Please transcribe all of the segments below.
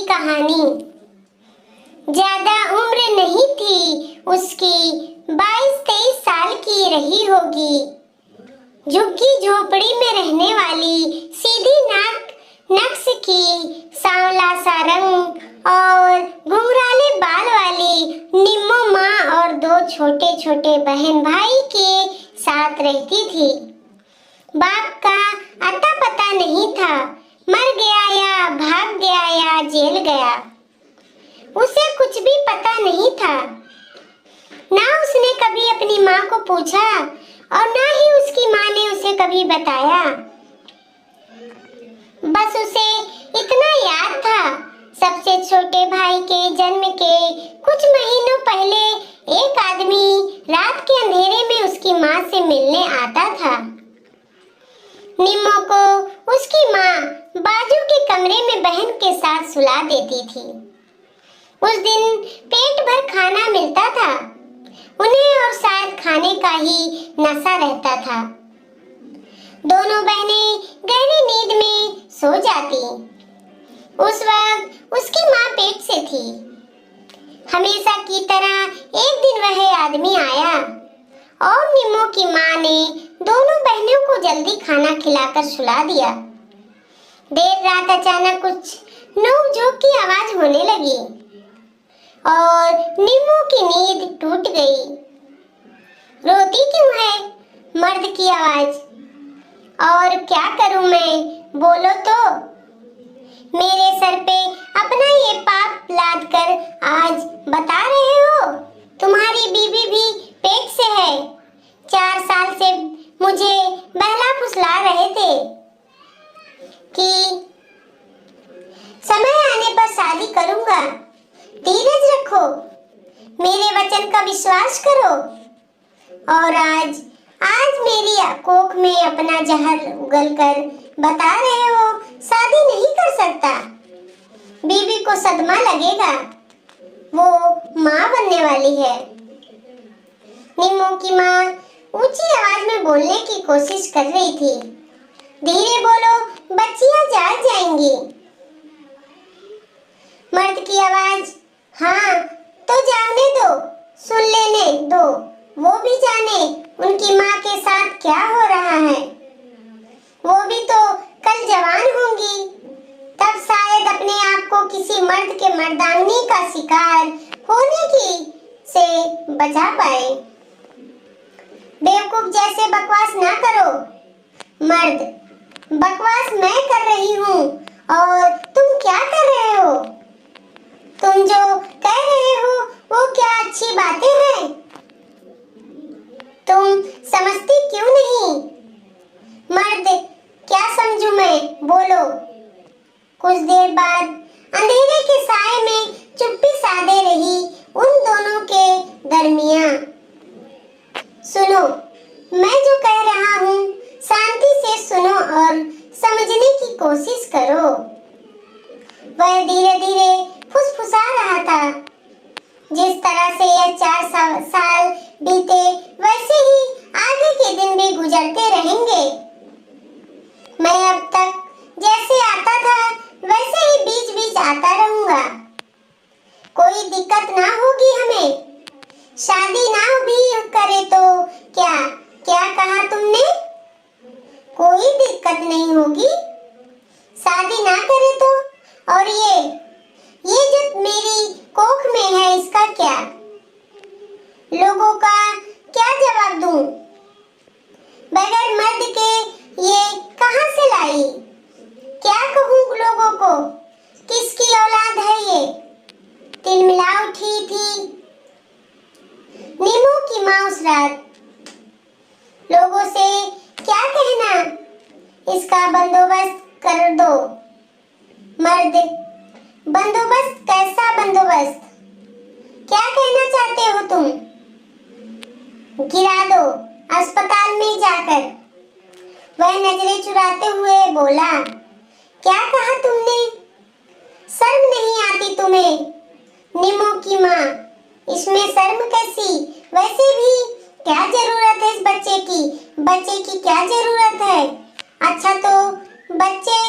कहानी। ज्यादा उम्र नहीं थी उसकी, 22-23 साल की रही होगी। झुग्गी झोपड़ी में रहने वाली, सीधी नाक नक्श की, सांवला सा रंग और घुंघराले बाल वाली निम्मो माँ और 2 छोटे छोटे बहन भाई के साथ रहती थी। बाप का अता पता नहीं था, मर गया या भाग गया या जेल गया, उसे कुछ भी पता नहीं था। ना उसने कभी अपनी माँ को पूछा और ना ही उसकी माँ ने उसे कभी बताया। बस उसे इतना याद था, सबसे छोटे भाई के जन्म के कुछ महीनों पहले एक आदमी रात के अंधेरे में उसकी माँ से मिलने आता था। निम्मो को उसकी माँ बाजू के कमरे में बहन के साथ सुला देती थी। उस दिन पेट भर खाना मिलता था उन्हें और शायद खाने का ही नशा रहता था। दोनों बहनें गहरी नींद में सो जाती। उस वक्त उसकी माँ पेट से थी। हमेशा की तरह एक दिन वह आदमी आया और निम्मो की माँ ने दोनों बहनों को जल्दी खाना खिलाकर सुला दिया। देर रात अचानक कुछ नोक-झोंक की आवाज होने लगी और निम्मो की नींद टूट गई। रोती क्यों है? मर्द की आवाज। और क्या करूं मैं? बोलो तो। मेरे सर पे अपना ये पाप लाद कर आज बता रहे हो? तुम्हारी बीवी भी पेट से है। 4 साल से मुझे बहला फुसला रहे थे कि समय आने पर शादी करूंगा। धीरज रखो, मेरे वचन का विश्वास करो। और आज मेरी कोख में अपना जहर उगलकर बता रहे हो शादी नहीं कर सकता। बीवी को सदमा लगेगा, वो माँ बनने वाली है। निम्मो की माँ ऊंची आवाज में बोलने की कोशिश कर रही थी। धीरे बोलो, बच्चियां जाग जाएंगी। मर्द की आवाज। हाँ तो जाने दो, सुन लेने दो, वो भी जाने उनकी माँ के साथ क्या हो रहा है। वो भी तो कल जवान होंगी, तब शायद अपने आप को किसी मर्द के मर्दानगी का शिकार होने की से बचा पाए। बेवकूफ जैसे बकवास ना करो। मर्द। बकवास मैं कर रही हूँ और तुम क्या कर रहे हो? तुम जो कह रहे हो वो क्या अच्छी बातें हैं? तुम समझती क्यों नहीं? मर्द। क्या समझूं मैं? बोलो। कुछ देर बाद अंधेरे के साए में चुप्पी साधे रही उन दोनों के दरमियां। सुनो, मैं जो कह रहा हूँ शांति से सुनो और समझने की कोशिश करो। वह धीरे धीरे फुसफुसा रहा था। जिस तरह से यह 4 साल बीते वैसे ही आगे के दिन भी गुजरते रहेंगे। मैं अब तक जैसे आता था वैसे ही बीच बीच आता रहूंगा। कोई दिक्कत ना होगी हमें। शादी ना भी करे तो क्या क्या कहा तुमने? कोई दिक्कत नहीं होगी। शादी ना करे तो? और ये जो मेरी कोख में है इसका क्या? लोगों का क्या जवाब दूं? बगैर मर्द के ये कहां से लाई? क्या कहूं लोगों को? किसकी औलाद है ये? तिलमिला उठी थी निम्मो की माँ उस रात। लोगों से क्या कहना? इसका बंदोबस्त कर दो। मर्द। बंदोबस्त? कैसा बंदोबस्त? क्या कहना चाहते हो तुम? गिरा दो अस्पताल में जाकर। वह नजरें चुराते हुए बोला। क्या कहा तुमने? शर्म नहीं आती तुम्हें? निम्मो की माँ। इसमें शर्म कैसी? वैसे भी क्या जरूरत है इस बच्चे की? बच्चे की क्या जरूरत है? अच्छा तो बच्चे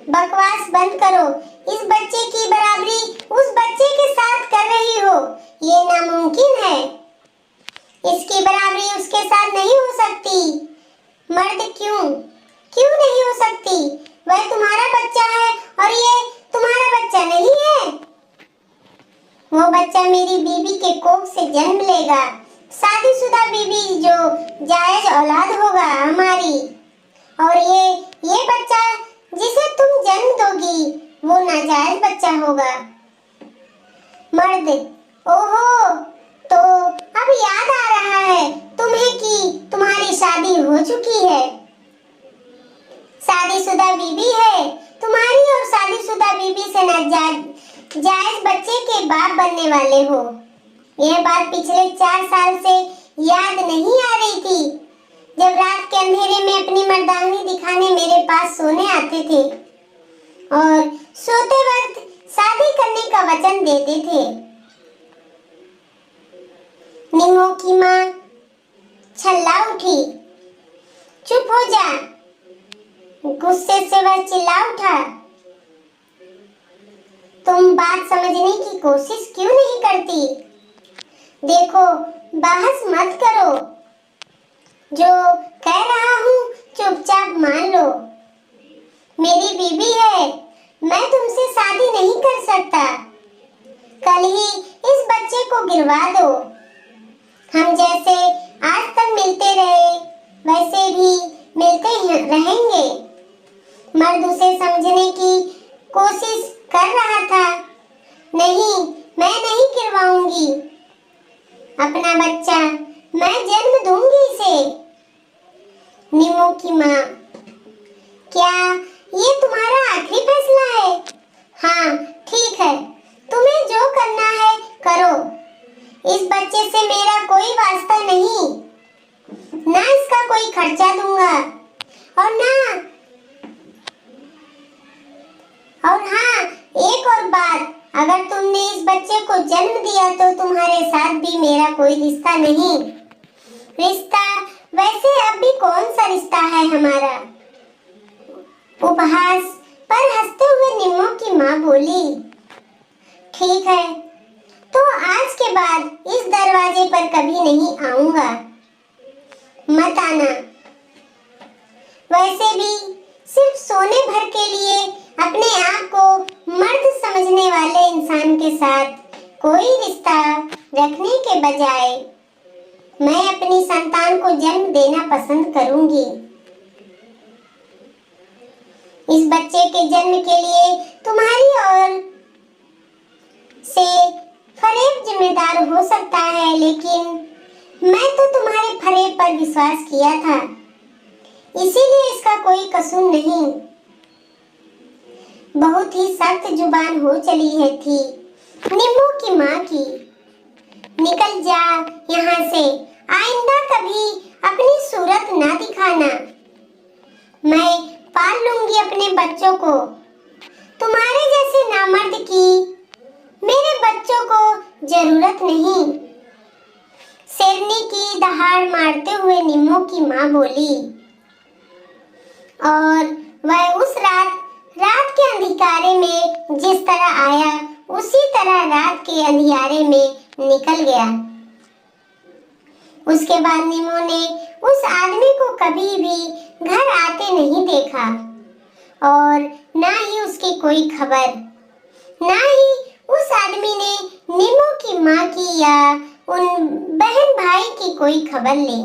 बकवास बंद करो। इस बच्चे की बराबरी उस बच्चे के साथ कर रही हो, ये नामुमकिन है। इसकी बराबरी उसके साथ नहीं हो सकती। मर्द क्यों नहीं हो सकती? वह तुम्हारा बच्चा है और ये तुम्हारा बच्चा नहीं है। वो बच्चा मेरी बीवी के कोख से जन्म लेगा, शादीशुदा बीवी जो जायज औलाद होगा हमारी। और ये बच्चा जिसे तुम जन्म दोगी वो नाजायज बच्चा होगा। मर्द, ओहो, तो अब याद आ रहा है तुम्हें कि तुम्हारी शादी हो चुकी है, शादीशुदा बीवी है तुम्हारी और शादीशुदा बीवी से नाजायज बच्चे के बाप बनने वाले हो। यह बात पिछले 4 साल से याद नहीं आ रही थी, जब रात के अंधेरे में अपनी मर्दांगी दिखाने मेरे पास सोने आते थे और सोते वक्त शादी करने का वचन देते थे। निमो की माँ छल्ला उठी। चुप हो जा, गुस्से से वह चिल्ला उठा। तुम बात समझने की कोशिश क्यों नहीं करती? देखो, बहस मत करो, जो कह रहा हूँ चुपचाप मान लो। मेरी बीवी है, मैं तुमसे शादी नहीं कर सकता। कल ही इस बच्चे को गिरवा दो। हम जैसे आज तक मिलते रहे वैसे भी मिलते रहेंगे। मर्द उसे समझने की कोशिश कर रहा था। नहीं, मैं नहीं गिरवाऊंगी अपना बच्चा, मैं जन्म दूंगी इसे। निमो की माँ, क्या ये तुम्हारा आखिरी फैसला है? हाँ, ठीक है, तुम्हें जो करना है करो। इस बच्चे से मेरा कोई वास्ता नहीं, ना इसका कोई खर्चा दूंगा और हाँ, एक और बात, अगर तुमने इस बच्चे को जन्म दिया तो तुम्हारे साथ भी मेरा कोई रिश्ता नहीं। रिश्ता वैसे अब भी कौन सा रिश्ता है हमारा? उपहास पर हंसते हुए निम्मो की माँ बोली, ठीक है, तो आज के बाद इस दरवाजे पर कभी नहीं आऊंगा, मत आना। वैसे भी सिर्फ सोने भर के लिए अपने आप को मर्द समझने वाले इंसान के साथ कोई रिश्ता रखने के बजाय मैं अपनी संतान को जन्म देना पसंद करूंगी। इस बच्चे के जन्म के लिए तुम्हारी ओर से फरेब जिम्मेदार हो सकता है, लेकिन मैं तो तुम्हारे फरेब पर विश्वास किया था, इसीलिए इसका कोई कसूर नहीं। बहुत ही सख्त जुबान हो चली है थी निम्मो की माँ की। निकल जा यहाँ से, आइंदा कभी अपनी सूरत ना दिखाना। मैं पाल लूंगी अपने बच्चों को। तुम्हारे जैसे नामर्द की मेरे बच्चों को जरूरत नहीं। शेरनी की दहाड़ मारते हुए निम्मो की माँ बोली। और वह उस रात के अंधियारे में जिस तरह आया उसी तरह रात के अंधियारे में निकल गया। उसके बाद निम्मो ने उस आदमी को कभी भी घर आते नहीं देखा और ना ही उसकी कोई खबर। ना ही उस आदमी ने निम्मो की माँ की या उन बहन भाई की कोई खबर ली।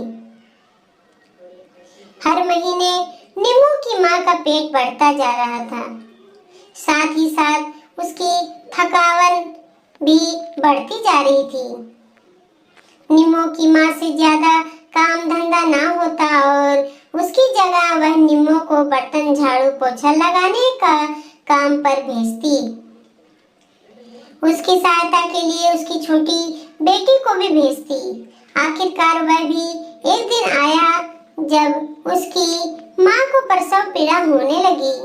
हर महीने निम्मो की माँ का पेट बढ़ता जा रहा था, साथ ही साथ उसकी थकावट भी बढ़ती जा रही थी। निम्मो की माँ से ज्यादा काम धंधा ना होता और उसकी जगह वह निम्मो को बर्तन झाड़ू पोछा लगाने का काम पर भेजती। उसकी सहायता के लिए उसकी छोटी बेटी को भी भेजती। आखिरकार वह भी एक दिन आया जब उसकी माँ को प्रसव पीड़ा होने लगी।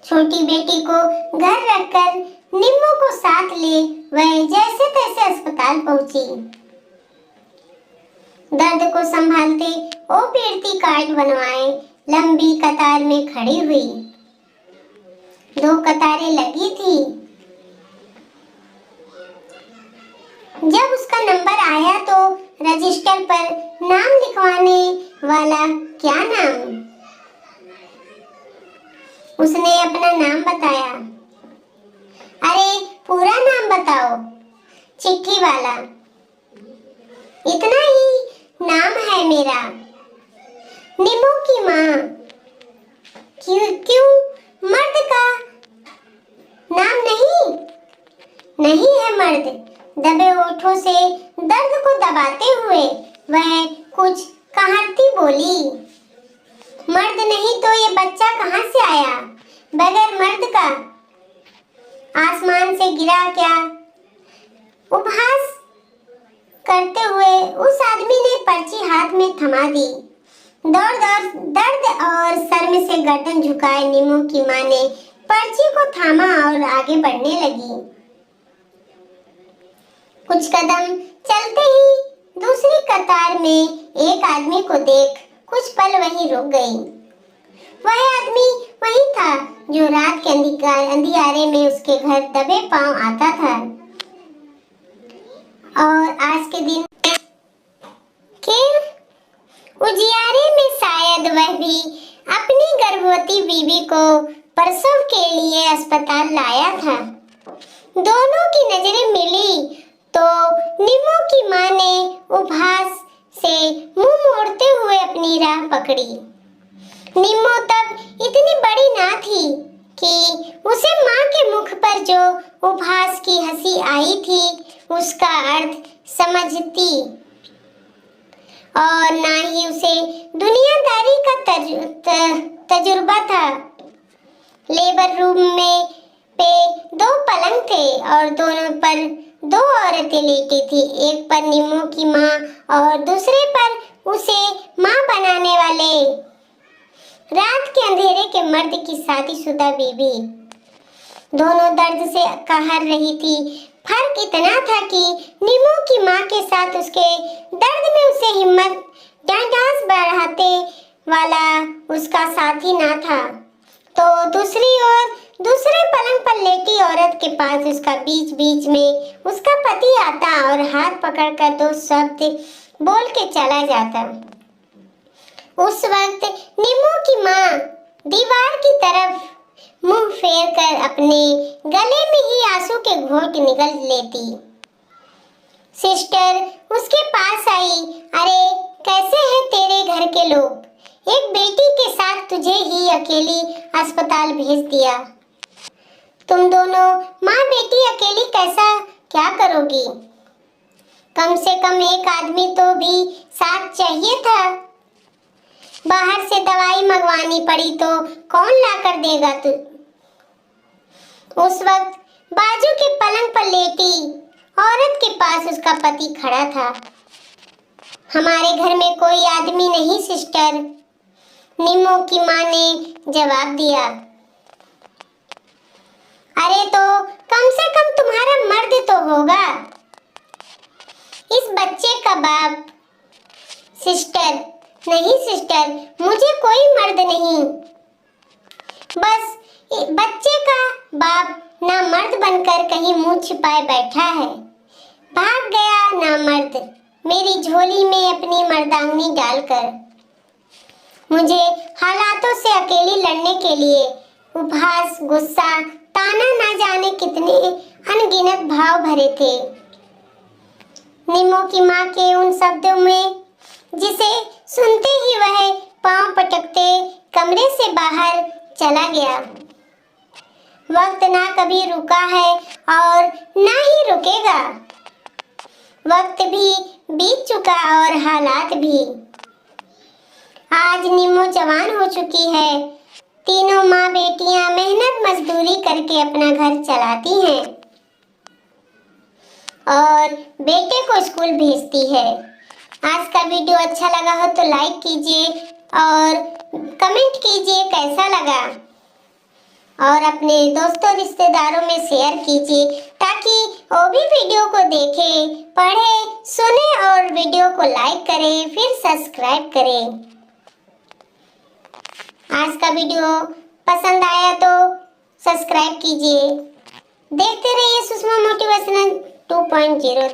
छोटी बेटी को घर रखकर निम्मो को साथ ले वह जैसे तैसे अस्पताल पहुंची। दर्द को संभालते वो पीड़ती कार्ड बनवाए लंबी कतार में खड़ी हुई। 2 कतारें लगी थी। जब उसका नंबर आया तो रजिस्टर पर नाम लिखवाने वाला क्या नाम? उसने अपना नाम बताया। अरे पूरा नाम बताओ, चिट्ठी वाला। इतना ही नाम है मेरा, निमो की माँ। क्यों मर्द का नाम नहीं? नहीं है मर्द। दबे होठों से दर्द को दबाते हुए वह कुछ कहाती बोली। मर्द नहीं तो ये बच्चा कहाँ से आया बगैर मर्द का? आसमान से गिरा क्या? उपहास करते हुए उस आदमी ने पर्ची हाथ में थमा दी। दर्द और शर्म से गर्दन झुकाए नीमू की माँ ने पर्ची को थामा और आगे बढ़ने लगी। कुछ कदम चलते ही दूसरी कतार में एक आदमी को देख कुछ पल वहीं रुक गई। वह आदमी वही था जो रात के अंधियारे में उसके घर दबे पांव आता था और आज के दिन के उजियारे में शायद वह भी अपनी गर्भवती बीवी को प्रसव के लिए अस्पताल लाया था। दोनों की नजरें मिली तो नीमू की माँ ने उपहास से मुंह मोड़ते हुए अपनी राह पकड़ी। नीमू तब इतनी बड़ी ना थी कि उसे माँ के मुख पर जो उपहास की हंसी आई थी उसका अर्थ समझती और ना ही उसे दुनियादारी का तजुर्बा था। लेबर रूम में पे 2 पलंग थे और दोनों पर 2 औरतें लेटी थी। एक पर नीमू की माँ और दूसरे पर उसे माँ बनाने वाले रात के अंधेरे के मर्द की शादीशुदा बीवी। दोनों दर्द से कहर रही थी। फर्क इतना था कि नीमू की माँ के साथ उसके दर्द में उसे हिम्मत डांडास बढ़ाते वाला उसका साथी ना था। तो दूसरी ओर दूसरे पलंग पर लेटी औरत के पास उसका बीच में उसका पति आता और हाथ पकड़कर 2 शब्द बोल के चला जाता। उस वक्त नीमू की माँ दीवार की तरफ मुंह फेर कर अपने गले में ही आंसू के घोंट निगल लेती। सिस्टर उसके पास आई। अरे कैसे हैं तेरे घर के लोग? एक बेटी के साथ तुझे ही अकेली अस्पताल भेज दिया। तुम दोनों माँ बेटी अकेली कैसा क्या करोगी? कम से कम एक आदमी तो भी साथ चाहिए था। बाहर से दवाई मंगवानी पड़ी तो कौन ला कर देगा तू? उस वक्त बाजू के पलंग पर लेटी औरत के पास उसका पति खड़ा था। हमारे घर में कोई आदमी नहीं सिस्टर, नीमू की माँ ने जवाब दिया। अरे तो कम से कम तुम्हारा मर्द तो होगा, इस बच्चे का बाप। सिस्टर नहीं सिस्टर, मुझे कोई मर्द नहीं, बस बच्चे का बाप ना मर्द बनकर कहीं मुंह छिपाए बैठा है। भाग गया ना मर्द मेरी झोली में अपनी मर्दांगनी डालकर। मुझे हालातों से अकेली लड़ने के लिए उपहास, गुस्सा, ताना ना जाने कितने अनगिनत भाव भरे थे। नीमू की माँ के उन शब्दों में जिसे सुनते ही वह पांव पटकते कमरे से बाहर चला गया। वक्त ना कभी रुका है और ना ही रुकेगा। वक्त भी बीत चुका और हालात भी। आज नीमू जवान हो चुकी है। तीनों माँ बेटियां मेहनत मजदूरी करके अपना घर चलाती हैं और बेटे को स्कूल भेजती है। आज का वीडियो अच्छा लगा हो तो लाइक कीजिए और कमेंट कीजिए कैसा लगा, और अपने दोस्तों रिश्तेदारों में शेयर कीजिए ताकि ताकि वो भी वीडियो को देखे, पढ़े, सुने और वीडियो को लाइक करें, फिर सब्सक्राइब करें। आज का वीडियो पसंद आया तो सब्सक्राइब कीजिए। देखते रहिए सुषमा मोटिवेशनल 2.0।